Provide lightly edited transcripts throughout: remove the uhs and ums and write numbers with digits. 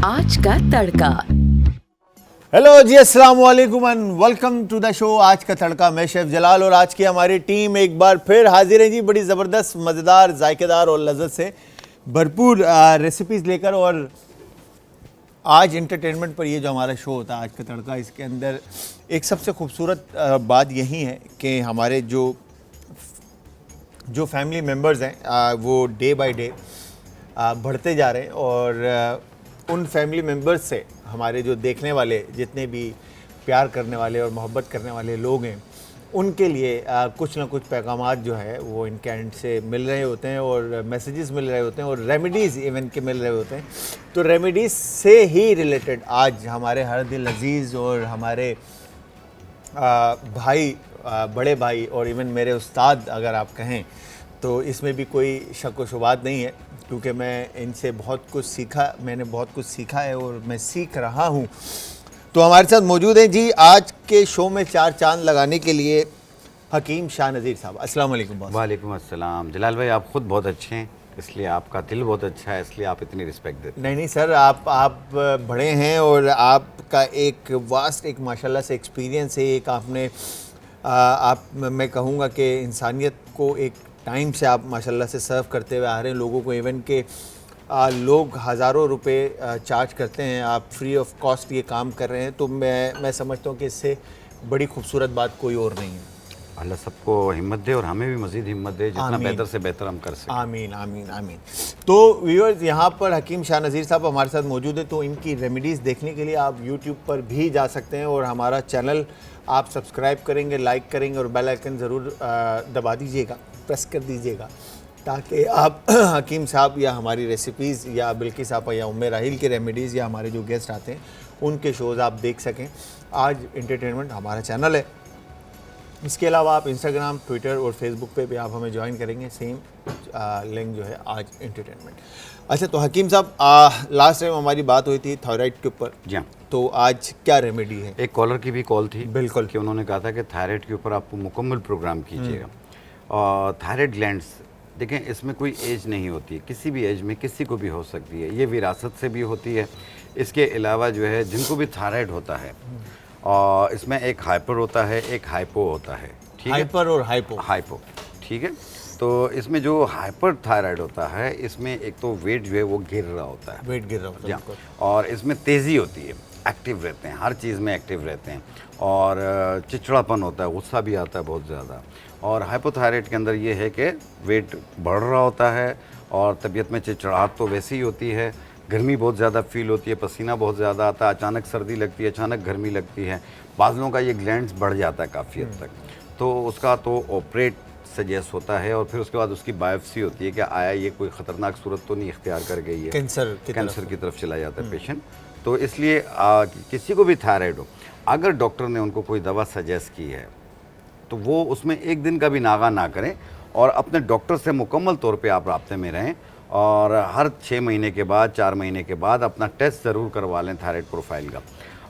आज का तड़का। हेलो जी, अस्सलाम वालेकुम and welcome to the show Aaj Ka तड़का। मैं शेफ जलाल और आज की हमारी टीम एक बार फिर हाजिर है जी, बड़ी ज़बरदस्त, मज़ेदार, जायकेदार और लज़्ज़त से भरपूर रेसिपीज़ लेकर। और आज एंटरटेनमेंट पर ये जो हमारा शो होता है आज का तड़का, इसके अंदर एक सबसे खूबसूरत बात यही है कि हमारे जो फैमिली मेम्बर्स हैं वो डे बाय डे बढ़ते जा रहे हैं। और उन फैमिली मेम्बर्स से हमारे जो देखने वाले, जितने भी प्यार करने वाले और मोहब्बत करने वाले लोग हैं, उनके लिए कुछ ना कुछ पैगामात जो है वो इनके एंड से मिल रहे होते हैं और मैसेजेस मिल रहे होते हैं और रेमेडीज़ इवन के मिल रहे होते हैं। तो रेमेडीज़ से ही रिलेटेड आज हमारे हर दिल अजीज़ और हमारे भाई, बड़े भाई और इवन मेरे उस्ताद अगर आप कहें, तो इसमें भी कोई शक व शुबात नहीं है, क्योंकि मैं इनसे बहुत कुछ सीखा, मैंने बहुत कुछ सीखा है और मैं सीख रहा हूँ। तो हमारे साथ मौजूद हैं जी आज के शो में चार चांद लगाने के लिए हकीम शाह नज़ीर साहब। अस्सलाम वालेकुम बॉस। वालेकुम अस्सलाम। जलाल भाई, आप ख़ुद बहुत अच्छे हैं, इसलिए आपका दिल बहुत अच्छा है, इसलिए आप इतनी रिस्पेक्ट देते हैं। नहीं सर, आप बड़े हैं और आपका एक वास्ट, एक माशाल्लाह से एक्सपीरियंस है। एक आपने मैं कहूँगा कि इंसानियत को एक टाइम से आप माशाल्लाह से सर्व करते हुए आ रहे हैं लोगों को। इवन के लोग हज़ारों रुपए चार्ज करते हैं, आप फ्री ऑफ कॉस्ट ये काम कर रहे हैं। तो मैं समझता हूँ कि इससे बड़ी खूबसूरत बात कोई और नहीं है। अल्लाह सबको हिम्मत दे और हमें भी मज़ीद हिम्मत दे, जितना बेहतर से बेहतर हम कर सकें। आमीन आमीन आमीन। तो व्यूअर्स, यहाँ पर हकीम शाह नज़ीर साहब हमारे साथ मौजूद है। तो इनकी रेमेडीज़ देखने के लिए आप यूट्यूब पर भी जा सकते हैं और हमारा चैनल आप सब्सक्राइब करेंगे, लाइक करेंगे और बेल आइकन ज़रूर दबा दीजिएगा, प्रेस कर दीजिएगा, ताकि आप हकीम साहब या हमारी रेसिपीज़ या बिल्की साहब या उम्मे राहिल के रेमेडीज़ या हमारे जो गेस्ट आते हैं उनके शोज़ आप देख सकें। आज एंटरटेनमेंट हमारा चैनल है। इसके अलावा आप इंस्टाग्राम, ट्विटर और फेसबुक पे भी आप हमें ज्वाइन करेंगे, सेम लिंक जो है आज एंटरटेनमेंट। अच्छा, तो हकीम साहब, लास्ट टाइम हमारी बात हुई थी थायराइड के ऊपर। जी हाँ। तो आज क्या रेमेडी है? एक कॉलर की भी कॉल थी, बिल्कुल, कि उन्होंने कहा था कि थायराइड के ऊपर आप मुकम्मल प्रोग्राम कीजिएगा। और थायराइड ग्लैंड्स, देखें, इसमें कोई एज नहीं होती है, किसी भी एज में किसी को भी हो सकती है। ये विरासत से भी होती है। इसके अलावा जो है जिनको भी थायराइड होता है, और इसमें एक हाइपर होता है, एक हाइपो होता है। ठीक है, हाइपर और हाइपो, ठीक है। तो इसमें जो हाइपर थायराइड होता है, इसमें एक तो वेट जो है वो गिर रहा होता है, वेट गिर रहा होता है, और इसमें तेज़ी होती है, एक्टिव रहते हैं, हर चीज़ में एक्टिव रहते हैं, और चिड़चिड़ापन होता है, गुस्सा भी आता है बहुत ज़्यादा। और हाइपोथायराइड के अंदर ये है कि वेट बढ़ रहा होता है और तबीयत में चिड़चिड़ाहट तो वैसे ही होती है, गर्मी बहुत ज़्यादा फील होती है, पसीना बहुत ज़्यादा आता है, अचानक सर्दी लगती है, अचानक गर्मी लगती है, बादलों का ये ग्लैंड्स बढ़ जाता है काफ़ी हद तक। तो उसका तो ऑपरेट सजेस्ट होता है और फिर उसके बाद उसकी बायोप्सी होती है कि आया ये कोई ख़तरनाक सूरत तो नहीं इख्तियार कर गई है, कैंसर की तरफ चला जाता है पेशेंट। तो इसलिए किसी को भी थायराइड हो, अगर डॉक्टर ने उनको कोई दवा सजेस्ट की है तो वो उसमें एक दिन का भी नागा ना करें और अपने डॉक्टर से मुकम्मल तौर पे आप राब्ते में रहें। और हर 6 महीने के बाद, 4 महीने के बाद अपना टेस्ट ज़रूर करवा लें थायराइड प्रोफाइल का।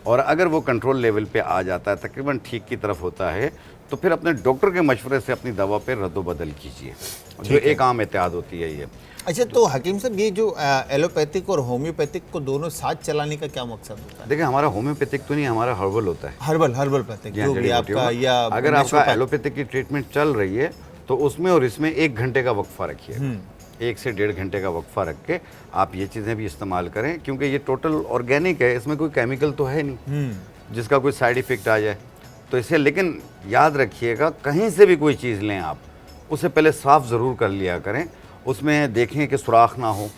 और अगर वो कंट्रोल लेवल पे आ जाता है, तकरीबन ठीक की तरफ होता है, तो फिर अपने डॉक्टर के मशवरे से अपनी दवा पे रद्दोबदल कीजिए, जो एक आम एहतियात होती है ये। अच्छा, तो हकीम साहब, ये जो एलोपैथिक और होम्योपैथिक को दोनों साथ चलाने का क्या मकसद होता है? देखिए, हमारा होम्योपैथिक तो नहीं, हमारा हर्बल होता है। हर्बल पैथिक जो भी आपका, या अगर आपका एलोपैथिक की ट्रीटमेंट चल रही है तो उसमें और इसमें 1 घंटे का वक्फा रखिए, 1 से 1.5 घंटे का वक्फा रख के आप ये चीज़ें भी इस्तेमाल करें, क्योंकि ये टोटल ऑर्गेनिक है, इसमें कोई केमिकल तो है नहीं जिसका कोई साइड इफ़ेक्ट आ जाए। तो इसे, लेकिन याद रखिएगा, कहीं से भी कोई चीज़ लें आप, उसे पहले साफ़ ज़रूर कर लिया करें, उसमें देखें कि सुराख ना हो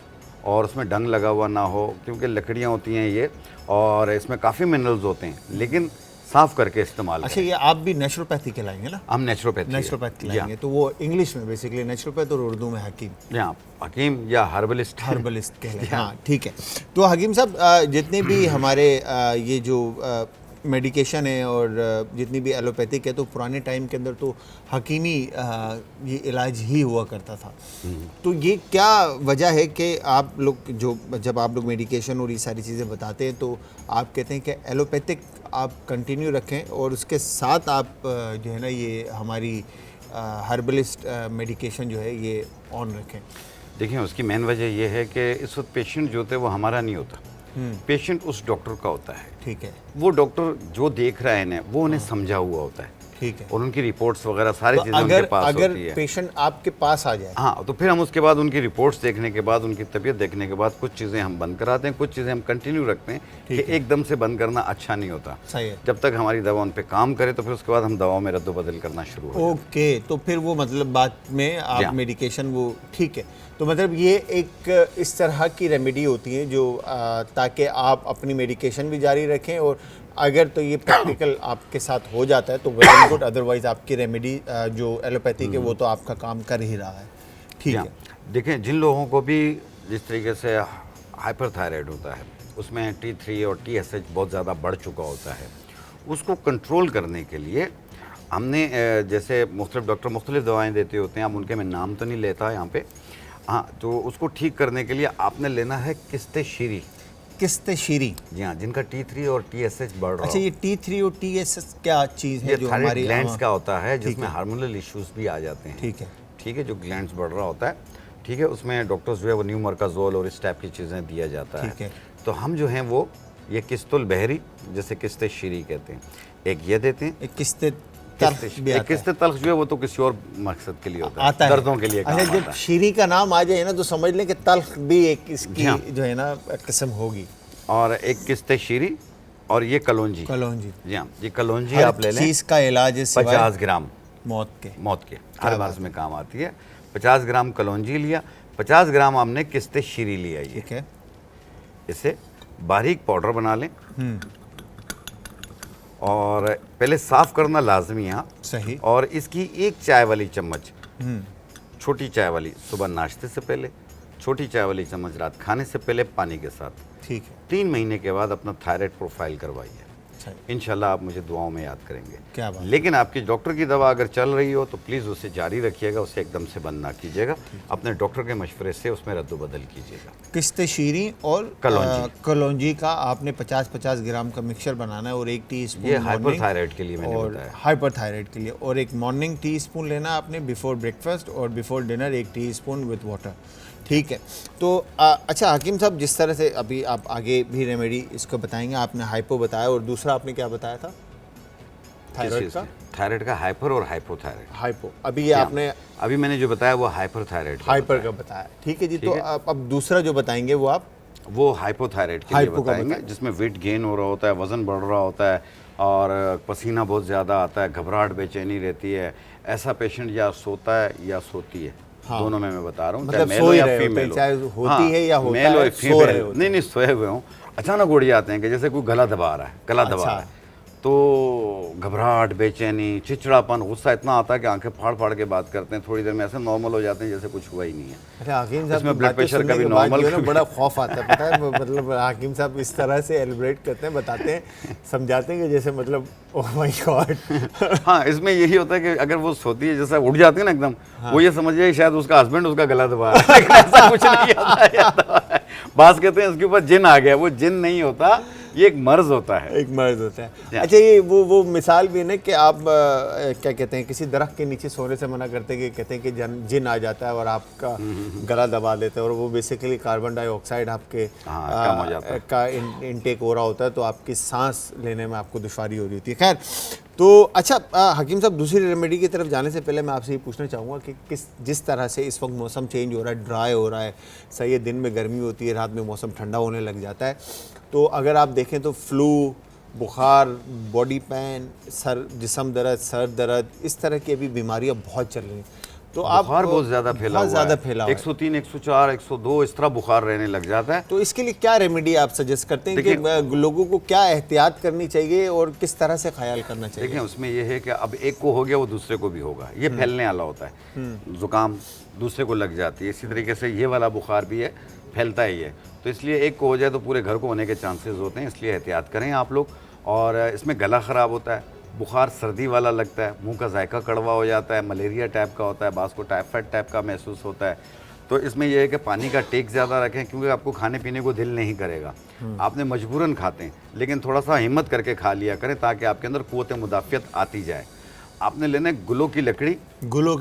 और उसमें डंग लगा हुआ ना हो, क्योंकि लकड़ियाँ होती हैं ये और इसमें काफ़ी मिनरल्स होते हैं, लेकिन साफ़ करके इस्तेमाल। अच्छा, ये आप भी नेचुरोपैथी कहलाएंगे ना? हम नेचुरोपैथ कहलाएंगे। तो वो इंग्लिश में बेसिकली नेचुरोपैथ और उर्दू में हकीम, या हकीम या हर्बलिस्ट कहलाएंगे। हाँ, ठीक है। तो हकीम साहब, जितने भी हमारे ये जो मेडिकेशन है और जितनी भी एलोपैथिक है, तो पुराने टाइम के अंदर तो हकीमी ये इलाज ही हुआ करता था। तो ये क्या वजह है कि आप लोग जब आप लोग मेडिकेशन और ये सारी चीज़ें बताते हैं तो आप कहते हैं कि एलोपैथिक आप कंटिन्यू रखें और उसके साथ आप जो है ना ये हमारी हर्बलिस्ट मेडिकेशन जो है ये ऑन रखें? देखिए, उसकी मेन वजह ये है कि इस वक्त पेशेंट जो होता है वो हमारा नहीं होता, पेशेंट उस डॉक्टर का होता है। ठीक है, वो डॉक्टर जो देख रहा है इन्हें, वो उन्हें समझा हुआ होता है। ठीक है। और उनकी रिपोर्ट्स वगैरह सारी तो चीज़ें उनके पास अगर होती है। पेशेंट आपके पास आ जाए, हाँ, तो फिर हम उसके बाद उनकी रिपोर्ट्स देखने के बाद, उनकी तबीयत देखने के बाद कुछ चीज़ें हम बंद कराते हैं, कुछ चीज़ें हम कंटिन्यू रखते हैं कि एकदम से बंद करना अच्छा नहीं होता। सही है। जब तक हमारी दवा उन पे काम करे तो फिर उसके बाद हम दवाओं में रद्द-बदल करना शुरू हो। ओके, तो फिर वो मतलब बाद में आप मेडिकेशन वो ठीक है। तो मतलब ये एक इस तरह की रेमेडी होती है जो ताकि आप अपनी मेडिकेशन भी जारी रखें, और अगर तो ये प्रैक्टिकल आपके साथ हो जाता है तो वेल एंड गुड, अदरवाइज आपकी रेमेडी जो एलोपैथिक है वो तो आपका काम कर ही रहा है। ठीक है। देखें, जिन लोगों को भी जिस तरीके से हाइपरथायराइड होता है, उसमें T3 और TSH बहुत ज़्यादा बढ़ चुका होता है, उसको कंट्रोल करने के लिए हमने जैसे मुख्तलिफ डॉक्टर मुख्तलिफ दवाएं देते होते हैं, अब उनके मैं नाम तो नहीं लेता यहाँ पे। हाँ, तो उसको ठीक करने के लिए आपने लेना है किस्तेशीरी। किस्तेशीरी, जी हाँ, जिनका T3 और TSH बढ़ रहा अच्छा, ये T3 और TSH क्या चीज़ है? ये जो थायराइड हमारी ग्लैंड्स का होता है, जिसमें हार्मोनल इश्यूज भी आ जाते हैं। ठीक है। ठीक है, जो ग्लैंड्स बढ़ रहा होता है, ठीक है, उसमें डॉक्टर्स जो है वो न्यूमरकाजोल और इस टाइप की चीज़ें दिया जाता है। ठीक है। तो हम जो हैं वो ये किस्तुल बहरी, जैसे किस्तेशीरी कहते हैं, एक ये देते हैं। एक किस्ते तल्ख भी आता है। किस्ते तल्ख जो है वो तो किसी और मकसद के लिए होता है, आता है, दर्दों के लिए काम अच्छा, जब आता है। शीरी का नाम आ जाए ना तो समझ लें कि तल्ख भी एक इसकी हाँ। जो है ना किस्म होगी। और एक किस्तेशीरी और ये कलौंजी। कलौंजी, जी हाँ, ये कलौंजी हर आप ले लें। चीज़ का इलाज है सिवाय 50 ग्राम मौत के। मौत के हर बार में काम आती है। 50 ग्राम कलौंजी लिया, 50 ग्राम हमने किस्तेशीरी लिया। ये ठीक है। इसे बारीक पाउडर बना लें और पहले साफ करना लाजमी है। सही। और इसकी एक चाय वाली चम्मच, छोटी चाय वाली, सुबह नाश्ते से पहले, छोटी चाय वाली चम्मच रात खाने से पहले पानी के साथ। ठीक है। 3 महीने के बाद अपना थायराइड प्रोफाइल करवाइए। सही। इंशाल्लाह आप मुझे दुआओं में याद करेंगे। क्या बात। लेकिन आपकी डॉक्टर की दवा अगर चल रही हो तो प्लीज़ उसे जारी रखिएगा, उसे एकदम से बंद ना कीजिएगा। अपने डॉक्टर के मशवरे से उसमें रद्द-बदल कीजिएगा। किस्तेशीरी और कलौंजी। कलौंजी का आपने 50-50 ग्राम का मिक्सचर बनाना है, और 1 टीस्पून ये हाइपरथायराइड के लिए मैंने और बताया। हाइपरथायराइड के लिए, और एक मॉर्निंग टीस्पून लेना आपने बिफोर ब्रेकफास्ट, और before dinner 1 teaspoon with water. ठीक है। तो अच्छा हकीम साहब, जिस तरह से अभी आप आगे भी रेमेडी इसको बताएंगे, आपने हाइपो बताया और दूसरा आपने क्या बताया था? थायराइड का। थायराइड का हाइपर और हाइपोथायराइड। हाइपो, अभी ये आपने अभी मैंने जो बताया वो हाइपरथायराइड हाइपर का बताया। ठीक है जी। तो अब दूसरा जो बताएंगे वो आप वो हाइपोथायराइड के लिए हाइपो का बताएंगे, जिसमें वेट गेन हो रहा होता है, वज़न बढ़ रहा होता है और पसीना बहुत ज़्यादा आता है, घबराहट बेचैनी रहती है। ऐसा पेशेंट या सोता है या सोती है। हाँ। दोनों में मैं बता रहा हूँ, मतलब चाहे मेल हो या फीमेल हो, चाहे होती है या होता मेल हो है, या फीमेल। नहीं, सोए हुए हों, अचानक उड़ जाते हैं कि जैसे कोई गला दबा रहा है, गला दबा रहा है, तो घबराहट, बेचैनी, चिड़चिड़ापन, गुस्सा इतना आता है कि आंखें फाड़ फाड़ के बात करते हैं, थोड़ी देर में ऐसे नॉर्मल हो जाते हैं जैसे कुछ हुआ ही नहीं है। अच्छा हाकिम साहब, इसमें ब्लड प्रेशर का भी नॉर्मल, बड़ा खौफ आता है, पता है, मतलब हाकिम साहब इस तरह से एलिब्रेट करते हैं, बताते हैं, समझाते हैं कि जैसे मतलब ओह माय गॉड। हाँ, इसमें यही होता है कि अगर वो सोती है, जैसा उठ जाती है ना एकदम, वो ये समझ जाए शायद उसका हस्बैंड उसका गला दबा रहा है, लेकिन ऐसा कुछ नहीं होता है। बात कहते हैं इसके ऊपर जिन आ गया, वो जिन नहीं होता, ये एक मर्ज होता है। एक मर्ज होता है। अच्छा, ये वो मिसाल भी है ना कि आप क्या कहते हैं, किसी दरख्त के नीचे सोने से मना करते हैं, कि कहते हैं कि जिन आ जाता है और आपका गला दबा देते हैं, और वो बेसिकली कार्बन डाइऑक्साइड आपके कम हो जाता है का इनटेक हो रहा होता है, तो आपकी सांस लेने में आपको दुश्वारी हो रही होती है। खैर, तो अच्छा हकीम साहब, दूसरी रेमेडी की तरफ जाने से पहले मैं आपसे ये पूछना चाहूँगा कि जिस तरह से इस वक्त मौसम चेंज हो रहा है, ड्राई हो रहा है, सही है, दिन में गर्मी होती है, रात में मौसम ठंडा होने लग जाता है, तो अगर आप देखें तो फ्लू, बुखार, बॉडी पेन, जिस्म दर्द, सर दर्द, इस तरह की अभी बीमारियां बहुत चल रही हैं। तो आप बुखार बहुत ज़्यादा फैला हुआ है, 103, 104, 102 इस तरह बुखार रहने लग जाता है। तो इसके लिए क्या रेमेडी आप सजेस्ट करते हैं कि लोगों को क्या एहतियात करनी चाहिए और किस तरह से ख्याल करना चाहिए? देखिए, उसमें यह है कि अब एक को हो गया वो दूसरे को भी होगा, ये फैलने वाला होता है। जुकाम दूसरे को लग जाती है, इसी तरीके से ये वाला बुखार भी है, फैलता ही है। तो इसलिए एक को हो जाए तो पूरे घर को होने के चांसेस होते हैं, इसलिए एहतियात करें आप लोग। और इसमें गला ख़राब होता है, बुखार सर्दी वाला लगता है, मुंह का जायका कड़वा हो जाता है, मलेरिया टाइप का होता है, बास को टाइफाइड टाइप का महसूस होता है। तो इसमें यह है कि पानी का टेक ज़्यादा रखें, क्योंकि आपको खाने पीने को दिल नहीं करेगा, आपने मजबूरन खाते हैं, लेकिन थोड़ा सा हिम्मत करके खा लिया करें ताकि आपके अंदर क़ुव्वत मुदाफ़ियत आती जाए। आपने लेना है गुलो की लकड़ी। गुलो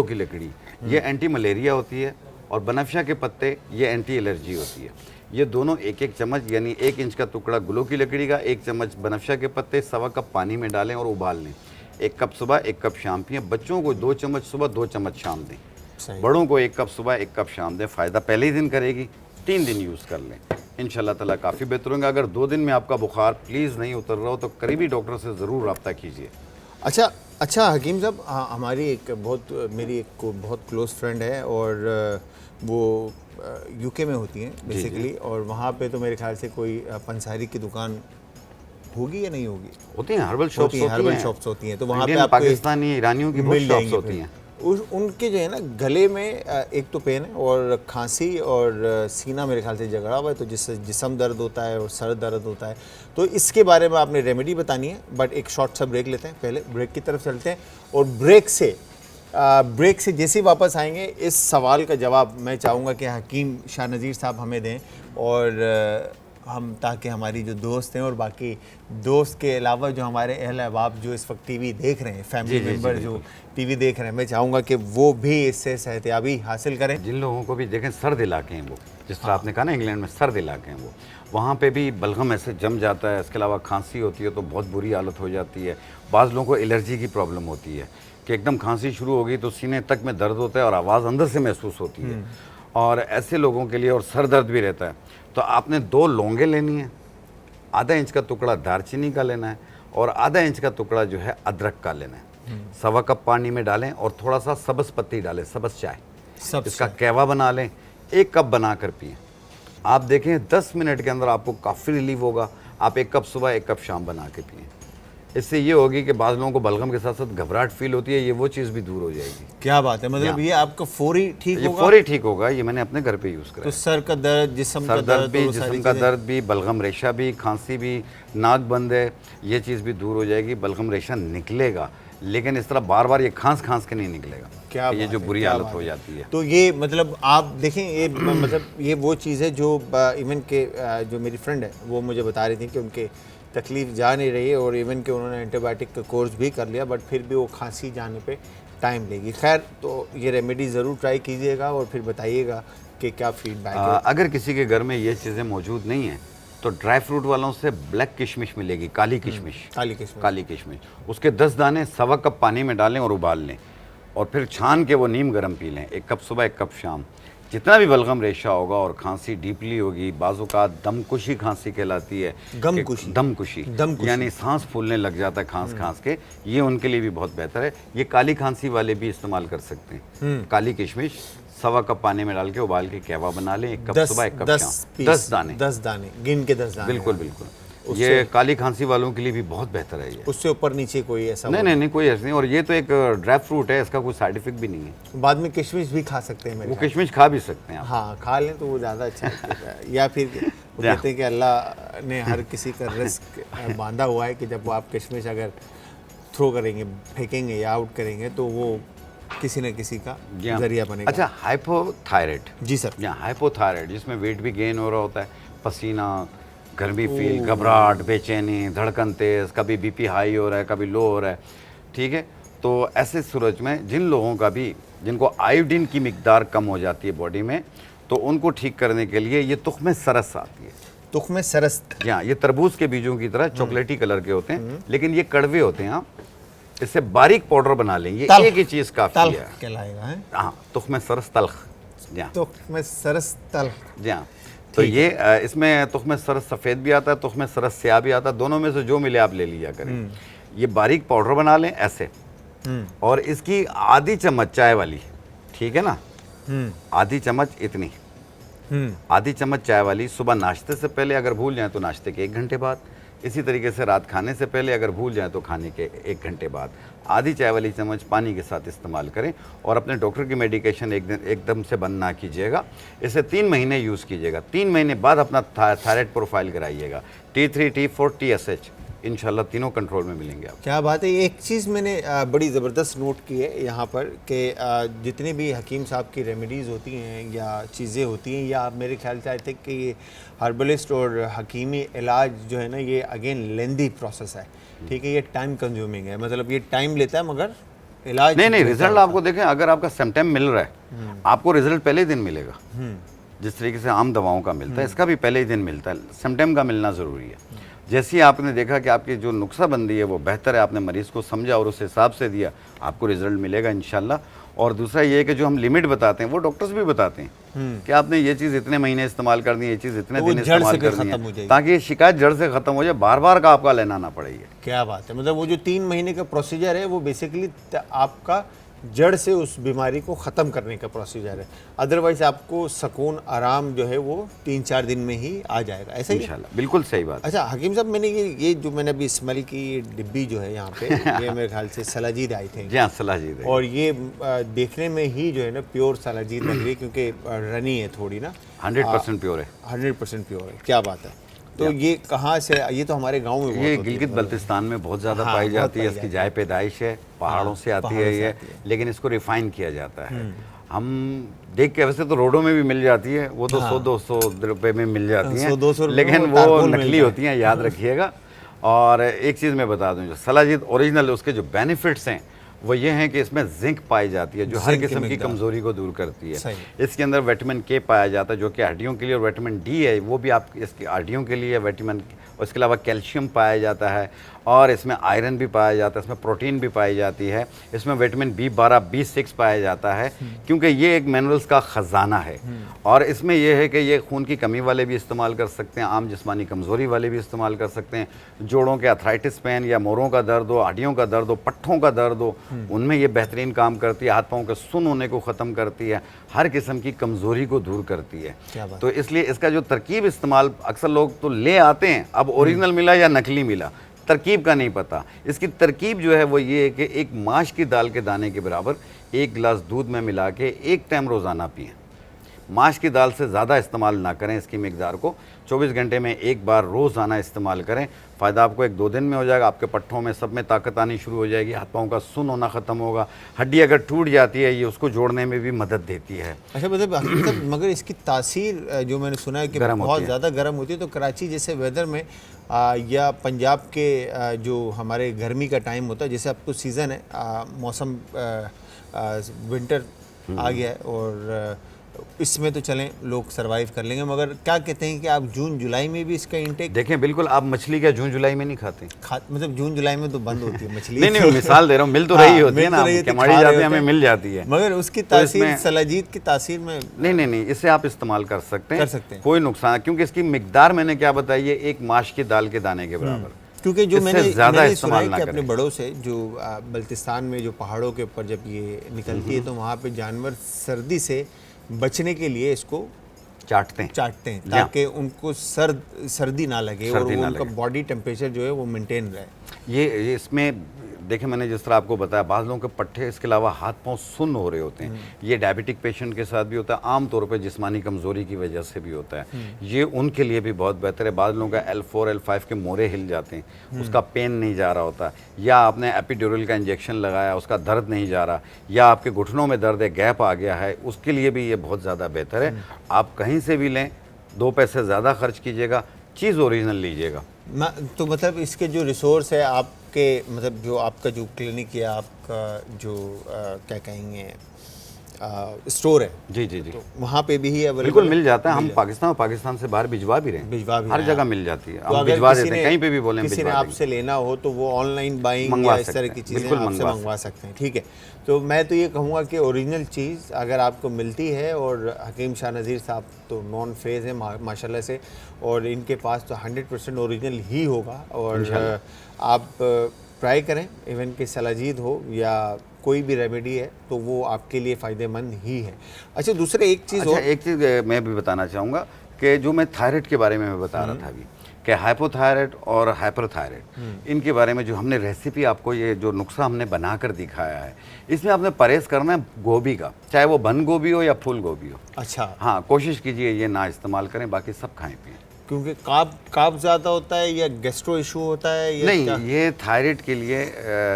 की लकड़ी ये एंटी मलेरिया होती है, और बनफशा के पत्ते ये एंटी एलर्जी होती है। ये दोनों एक एक चम्मच, यानी 1 इंच का टुकड़ा गुलो की लकड़ी का, 1 चम्मच बनफशा के पत्ते, 1.25 कप पानी में डालें और उबाल लें। 1 कप सुबह, 1 कप शाम पिएं। बच्चों को 2 चम्मच सुबह, 2 चम्मच शाम दें। सही। बड़ों को 1 कप सुबह, 1 कप शाम दें। फ़ायदा पहले ही दिन करेगी, 3 दिन यूज़ कर लें, इंशाल्लाह ताला काफ़ी बेहतर होगा। अगर 2 दिन में आपका बुखार प्लीज़ नहीं उतर रहा हो तो करीबी डॉक्टर से ज़रूर रब्ता कीजिए। अच्छा हकीम साहब, हमारी मेरी एक बहुत क्लोज़ फ्रेंड है और वो यूके में होती हैं बेसिकली, और वहाँ पे तो मेरे ख्याल से कोई पंसारी की दुकान होगी या नहीं होगी? होती हैं, हर्बल शॉप्स होती हैं, हर्बल शॉप्स होती हैं, तो वहाँ पे इंडियन, आपको पाकिस्तानी, ईरानियों की बहुत मिल शॉप्स जाएंगी होती फिर। हैं। उनके जो है ना गले में एक तो पेन है और खांसी और सीना मेरे ख्याल से झगड़ा हुआ है, तो जिससे जिस्म दर्द होता है और सर दर्द होता है। तो इसके बारे में आपने रेमेडी बतानी है, बट एक शॉर्ट सा ब्रेक लेते हैं, पहले ब्रेक की तरफ चलते हैं और ब्रेक से जैसे ही वापस आएंगे इस सवाल का जवाब मैं चाहूँगा कि हकीम शाह नज़ीर साहब हमें दें, और हम ताकि हमारी जो दोस्त हैं और बाकी दोस्त के अलावा जो हमारे अहल अहबाब जो इस वक्त टीवी देख रहे हैं, फैमिली मेम्बर जो टीवी देख रहे हैं, मैं चाहूँगा कि वो भी इससे सेहतियाबी हासिल करें। जिन लोगों को भी देखें सर्द इलाके हैं वो, जिस तरह आपने कहा ना इंग्लैंड में सर्द इलाके हैं वो, वहाँ पे भी बलगम ऐसे जम जाता है। इसके अलावा खांसी होती है तो बहुत बुरी हालत हो जाती है। बाज़ लोगों को एलर्जी की प्रॉब्लम होती है कि एकदम खांसी शुरू हो गई तो सीने तक में दर्द होता है और आवाज़ अंदर से महसूस होती है, और ऐसे लोगों के लिए, और सर दर्द भी रहता है, तो आपने 2 लौंगे लेनी है, आधा इंच का टुकड़ा दालचीनी का लेना है और आधा इंच का टुकड़ा जो है अदरक का लेना है। 1.25 कप पानी में डालें और थोड़ा सा सब्ज़ पत्ती डालें, सब्ज़ चाय, इसका कहवा बना लें, 1 कप बना कर पिएँ। आप देखें 10 मिनट के अंदर आपको काफ़ी रिलीफ होगा। आप 1 कप सुबह, 1 कप शाम बना के पिएँ। इससे ये होगी कि बाज़ लोगों को बलगम के साथ साथ घबराहट फील होती है, ये वो चीज़ भी दूर हो जाएगी। क्या बात है, मतलब ये आपका फौरी ठीक ये होगा? फौरी ठीक होगा, ये मैंने अपने घर पे यूज़ करा। तो सर का दर्द, जिस्म का दर्द भी, जिस्म का दर्द भी, बलगम रेशा भी, खांसी भी, नाक बंद है, ये चीज़ भी दूर हो जाएगी। बलगम रेशा निकलेगा, लेकिन इस तरह बार बार ये खांस के नहीं निकलेगा। क्या ये जो बुरी हालत हो जाती है। तो ये मतलब आप देखें, ये मतलब ये वो चीज़ है जो इवन के जो मेरी फ्रेंड है वो मुझे बता रही थी कि उनके तकलीफ़ जा नहीं रही है, और इवन के उन्होंने एंटीबायोटिक का कोर्स भी कर लिया, बट फिर भी वो खांसी जाने पे टाइम लेगी। खैर, तो ये रेमेडी ज़रूर ट्राई कीजिएगा और फिर बताइएगा कि क्या फीडबैक है। अगर किसी के घर में ये चीज़ें मौजूद नहीं हैं तो ड्राई फ्रूट वालों से ब्लैक किशमिश मिलेगी, काली किशमिश। काली किशमिश, उसके 10 दाने 1.25 कप पानी में डालें और उबाल लें, और फिर छान के वो नीम गर्म पी लें, 1 कप सुबह, 1 कप शाम। जितना भी बलगम रेशा होगा और खांसी डीपली होगी, बाजू का दमकुशी खांसी कहलाती है, दमकुशी यानी सांस फूलने लग जाता है खांस के, ये उनके लिए भी बहुत बेहतर है। ये काली खांसी वाले भी इस्तेमाल कर सकते हैं। काली किशमिश 1.25 कप पानी में डाल के उबाल के कहवा बना लें, 1 कप सुबह, 1 कप शाम। 10 दाने गिन के 10 दाने। बिल्कुल। ये काली खांसी वालों के लिए भी बहुत बेहतर है। ये उससे ऊपर नीचे कोई ऐसा नहीं, कोई ऐसा नहीं। और ये तो एक ड्राई फ्रूट है, इसका कोई साइड इफेक्ट भी नहीं है। बाद में किशमिश भी खा सकते हैं, वो किशमिश खा भी सकते हैं आप। हाँ, खा लें तो वो ज़्यादा अच्छा है। या फिर वो कहते हैं कि अल्लाह ने हर किसी का रिस्क बांधा हुआ है कि जब वो आप किशमिश अगर थ्रो करेंगे, फेंकेंगे या आउट करेंगे तो वो किसी न किसी का जरिया बनेगा। अच्छा, हाइपोथायराइड। जी सर। यहाँ हाइपोथायराइड, जिसमें वेट भी गेन हो रहा होता है, पसीना, गर्मी फील, घबराहट, बेचैनी, धड़कन तेज़, कभी बीपी हाई हो रहा है, कभी लो हो रहा है, ठीक है। तो ऐसे सूरज में जिन लोगों का भी, जिनको आयोडीन की मिकदार कम हो जाती है बॉडी में, तो उनको ठीक करने के लिए ये तुख्मे सरस आती है। तुख्मे सरस? हाँ, ये तरबूज के बीजों की तरह चॉकलेटी कलर के होते हैं, लेकिन ये कड़वे होते हैं। इससे बारीक पाउडर बना लेंगे, एक ही चीज़ काफ़ी है। कहलाएगा है? हाँ, तुख्मे सरस तल्ख। हाँ, तुख्मे सरस तल्ख। हाँ। तो ये इसमें तुख्मे सरस सफ़ेद भी आता है, तुख्मे सरस स्याह भी आता है, दोनों में से जो मिले आप ले लिया करें। ये बारीक पाउडर बना लें ऐसे, और इसकी आधी चम्मच चाय वाली, ठीक है ना, आधी चम्मच इतनी, आधी चम्मच चाय वाली सुबह नाश्ते से पहले, अगर भूल जाएं तो नाश्ते के 1 घंटे बाद। इसी तरीके से रात खाने से पहले, अगर भूल जाएं तो खाने के 1 घंटे बाद आधी चाय वाली चम्मच पानी के साथ इस्तेमाल करें। और अपने डॉक्टर की मेडिकेशन एकदम से बंद ना कीजिएगा। इसे 3 महीने यूज़ कीजिएगा। 3 महीने बाद अपना thyroid profile कराइएगा, T3, T4, TSH, इंशाल्लाह तीनों कंट्रोल में मिलेंगे आप। क्या बात है। एक चीज़ मैंने बड़ी ज़बरदस्त नोट की है यहाँ पर कि जितनी भी हकीम साहब की रेमेडीज़ होती हैं या चीज़ें होती हैं, या मेरे ख्याल से आई थिंक कि ये हर्बलिस्ट और हकीमी इलाज जो है ना, ये अगेन लेंदी प्रोसेस है, ठीक है। ये टाइम कंज्यूमिंग है, मतलब ये टाइम लेता है, मगर इलाज नहीं, रिजल्ट आपको देखें, अगर आपका सिम्टम मिल रहा है आपको रिजल्ट पहले दिन मिलेगा। जिस तरीके से आम दवाओं का मिलता है, इसका भी पहले ही दिन मिलता है। सिम्टम का मिलना ज़रूरी है। जैसे ही आपने देखा कि आपकी जो नुस्खाबंदी है वो बेहतर है, आपने मरीज़ को समझा और उस हिसाब से दिया, आपको रिजल्ट मिलेगा इंशाल्लाह। और दूसरा ये है कि जो हम लिमिट बताते हैं वो डॉक्टर्स भी बताते हैं कि आपने ये चीज़ इतने महीने इस्तेमाल करनी है, ये चीज़ इतने दिन इस्तेमाल करनी है, ताकि ये शिकायत जड़ से ख़त्म हो जाए, बार बार का आपका लेना ना पड़ेगी। क्या बात है, मतलब वो जो 3 महीने का प्रोसीजर है वो बेसिकली आपका जड़ से उस बीमारी को ख़त्म करने का प्रोसीजर है। अदरवाइज आपको सुकून आराम जो है वो 3-4 दिन में ही आ जाएगा, ऐसा ही इंशाल्लाह। बिल्कुल सही बात। अच्छा हकीम साहब, मैंने ये जो मैंने अभी स्मेल की डिब्बी जो है यहाँ पे ये मेरे ख्याल से सलाजीद आई थी। जी हाँ, सलाजीद है। और ये देखने में ही जो है ना प्योर सलाजीद लग रही है, क्योंकि रनी है थोड़ी ना। 100% प्योर है। 100% प्योर है, क्या बात है। तो ये कहाँ से, ये तो हमारे गांव में ये गिलगित बल्तिस्तान में बहुत ज़्यादा पाई जाती है। इसकी जाय पैदाइश है, पहाड़ों से आती है ये, लेकिन इसको रिफाइन किया जाता है। हम देख के, वैसे तो रोडों में भी मिल जाती है, वो तो 100-200 रुपए में मिल जाती है, लेकिन वो नकली होती हैं, याद रखिएगा। और एक चीज़ मैं बता दूं, जो सलाजीद ओरिजिनल उसके जो बेनिफिट्स हैं वो ये हैं कि इसमें जिंक पाई जाती है, जो हर किस्म की कमज़ोरी को दूर करती है। इसके अंदर विटामिन के पाया जाता है, जो कि हड्डियों के लिए, और विटामिन डी है वो भी आप इसकी हड्डियों के लिए विटामिन। उसके अलावा कैल्शियम पाया जाता है, और इसमें आयरन भी पाया जाता है, इसमें प्रोटीन भी पाई जाती है, इसमें विटामिन B12, B6 पाया जाता है, क्योंकि ये एक मिनरल्स का ख़जाना है। और इसमें यह है कि ये खून की कमी वाले भी इस्तेमाल कर सकते हैं, आम जिस्मानी कमज़ोरी वाले भी इस्तेमाल कर सकते हैं, जोड़ों के अर्थराइटिस पेन या मोरों का दर्द हो, हड्डियों का दर्द हो, पट्ठों का दर्द हो, उनमें ये बेहतरीन काम करती है, हाथ पाँव के सुन्न होने को ख़त्म करती है, हर किस्म की कमज़ोरी को दूर करती है। तो इसलिए इसका जो तरकीब इस्तेमाल, अक्सर लोग तो ले आते हैं, अब ओरिजिनल मिला या नकली मिला, तरकीब का नहीं पता। इसकी तरकीब जो है वो ये है कि एक माश की दाल के दाने के बराबर 1 गिलास दूध में मिला के 1 टाइम रोज़ाना पिएं। माश की दाल से ज़्यादा इस्तेमाल ना करें, इसकी मिकदार को 24 घंटे में 1 बार रोज़ाना इस्तेमाल करें। फ़ायदा आपको 1-2 दिन में हो जाएगा, आपके पट्ठों में सब में ताकत आनी शुरू हो जाएगी, हाथ पाँव का सुन्न होना ख़त्म होगा, हड्डी अगर टूट जाती है ये उसको जोड़ने में भी मदद देती है। अच्छा, मतलब मगर इसकी तासीर जो मैंने सुना है कि बहुत ज़्यादा गर्म होती है, तो कराची जैसे वेदर में या पंजाब के जो हमारे गर्मी का टाइम होता है, जैसे अब तो सीज़न है, मौसम विंटर आ गया है, और इसमें तो चलें लोग सरवाइव कर लेंगे, मगर क्या कहते हैं कि आप जून जुलाई में भी इसका इंटेक देखें। बिल्कुल, आप मछली क्या जून जुलाई में नहीं खाते? मतलब जून जुलाई में तो बंद होती है मछली। नहीं, मिसाल दे रहा हूँ, मिल तो रही होती है ना, हमारी जाती है, हमें मिल जाती है, मगर उसकी तासीर सलाजीद की तासीर में नहीं, इससे आप इस्तेमाल कर सकते हैं, कोई नुकसान, क्योंकि इसकी मिकदार मैंने क्या बताई है, 1 माश की दाल के दाने के बराबर। क्योंकि जो मैंने सुना है कि अपने बड़ों से, जो बल्तिस्तान में जो पहाड़ों के ऊपर जब ये निकलती है तो वहाँ पे जानवर सर्दी से बचने के लिए इसको चाटते हैं ताकि उनको सर्दी ना लगे और उनका बॉडी टेम्परेचर जो है वो मेंटेन रहे। ये इसमें देखें, मैंने जिस तरह आपको बताया, बाज़ लोगों के पट्टे, इसके अलावा हाथ पांव सुन्न हो रहे होते हैं, ये डायबिटिक पेशेंट के साथ भी होता है, आम तौर पे जिस्मानी कमज़ोरी की वजह से भी होता है, ये उनके लिए भी बहुत बेहतर है। बाज़ लोगों का L4 L5 के मोरे हिल जाते हैं, उसका पेन नहीं जा रहा होता, या आपने एपिड्यूरल का इंजेक्शन लगाया, उसका दर्द नहीं जा रहा, या आपके घुटनों में दर्द है, गैप आ गया है, उसके लिए भी ये बहुत ज़्यादा बेहतर है। आप कहीं से भी लें, 2 पैसे ज़्यादा खर्च कीजिएगा, चीज़ ओरिजिनल लीजिएगा। तो मतलब इसके जो रिसोर्स है आपके, मतलब जो आपका जो क्लिनिक या आपका जो क्या कहेंगे स्टोर है, जी, तो वहाँ पे भी अवेलेबल बिल्कुल मिल जाता है। हम पाकिस्तान से बाहर भिजवा भी रहे हैं, हर जगह मिल जाती है, हम भिजवा देते हैं, कहीं पे भी बोलें। किसी ने आपसे लेना हो तो वो ऑनलाइन बाइंग या इस तरह की चीज़ें आपसे मंगवा सकते हैं, ठीक है। तो मैं तो ये कहूँगा कि ओरिजिनल चीज़ अगर आपको मिलती है, और हकीम शाह नज़ीर साहब तो नॉन फेज़ है माशाल्लाह से, और इनके पास तो 100% ओरिजिनल ही होगा, और आप ट्राई करें, इवन कि सलाजीद हो या कोई भी रेमेडी है तो वो आपके लिए फ़ायदेमंद ही है। अच्छा, दूसरे एक चीज़ मैं भी बताना चाहूँगा कि जो मैं थायराइड के बारे में मैं बता रहा था अभी, कि हाइपोथायराइड और हाइपरथायराइड, इनके बारे में जो हमने रेसिपी आपको, ये जो नुस्खा हमने बना कर दिखाया है, इसमें आपने परहेज़ करना है गोभी का, चाहे वो बंद गोभी हो या फूल गोभी हो। अच्छा, हाँ, कोशिश कीजिए ये ना इस्तेमाल करें, बाकी सब खाएं पिएं। क्योंकि काब ज़्यादा होता है या गैस्ट्रो इशू होता है या नहीं, ये थायराइड के लिए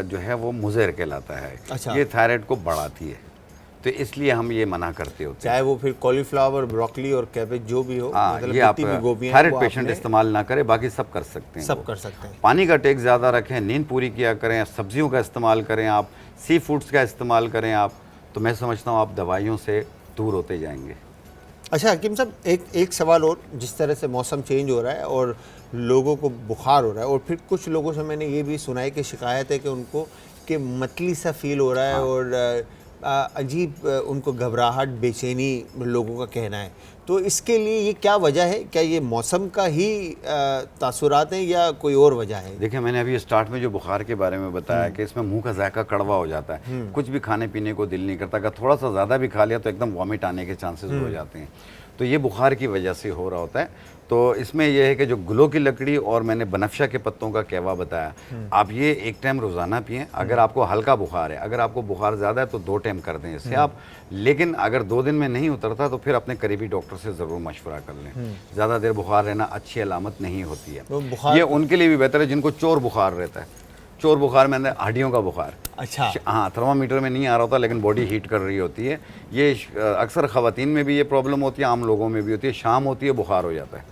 जो है वो मुज़र कहलाता है। अच्छा, ये थायराइड को बढ़ाती है, तो इसलिए हम ये मना करते होते हैं। चाहे वो फिर कॉलीफ्लावर, ब्रोकली और कैबेज जो भी हो, मतलब ये आप थायराइड पेशेंट इस्तेमाल ना करें, बाकी सब कर सकते हैं, सब कर सकते हैं। पानी का टेक ज़्यादा रखें, नींद पूरी किया करें, सब्जियों का इस्तेमाल करें, आप सी फूड्स का इस्तेमाल करें आप, तो मैं समझता हूँ आप दवाइयों से दूर होते जाएंगे। अच्छा हकीम साहब, एक सवाल और, जिस तरह से मौसम चेंज हो रहा है और लोगों को बुखार हो रहा है, और फिर कुछ लोगों से मैंने ये भी सुना है कि शिकायत है कि उनको कि मतली सा फील हो रहा है, और अजीब उनको घबराहट, बेचैनी लोगों का कहना है। तो इसके लिए ये क्या वजह है? क्या ये मौसम का ही तासुरात हैं या कोई और वजह है? देखिए, मैंने अभी स्टार्ट में जो बुखार के बारे में बताया कि इसमें मुंह का जायका कड़वा हो जाता है, कुछ भी खाने पीने को दिल नहीं करता, अगर थोड़ा सा ज़्यादा भी खा लिया तो एकदम वॉमिट आने के चांसेस हो जाते हैं। तो ये बुखार की वजह से हो रहा होता है। तो इसमें यह है कि जो गुलो की लकड़ी और मैंने बनफशा के पत्तों का कहवा बताया, आप ये एक टाइम रोज़ाना पिएं। अगर आपको हल्का बुखार है, अगर आपको बुखार ज़्यादा है तो 2 टाइम कर दें इससे आप। लेकिन अगर 2 दिन में नहीं उतरता तो फिर अपने करीबी डॉक्टर से ज़रूर मशवरा कर लें। ज़्यादा देर बुखार रहना अच्छी अलामत नहीं होती है। तो ये उनके लिए भी बेहतर है जिनको चोर बुखार रहता है। चोर बुखार में हड्डियों का बुखार, अच्छा, हाँ, थर्मामीटर में नहीं आ रहा होता लेकिन बॉडी हीट कर रही होती है। ये अक्सर ख़वातीन में भी ये प्रॉब्लम होती है, आम लोगों में भी होती है। शाम होती है, बुखार हो जाता है,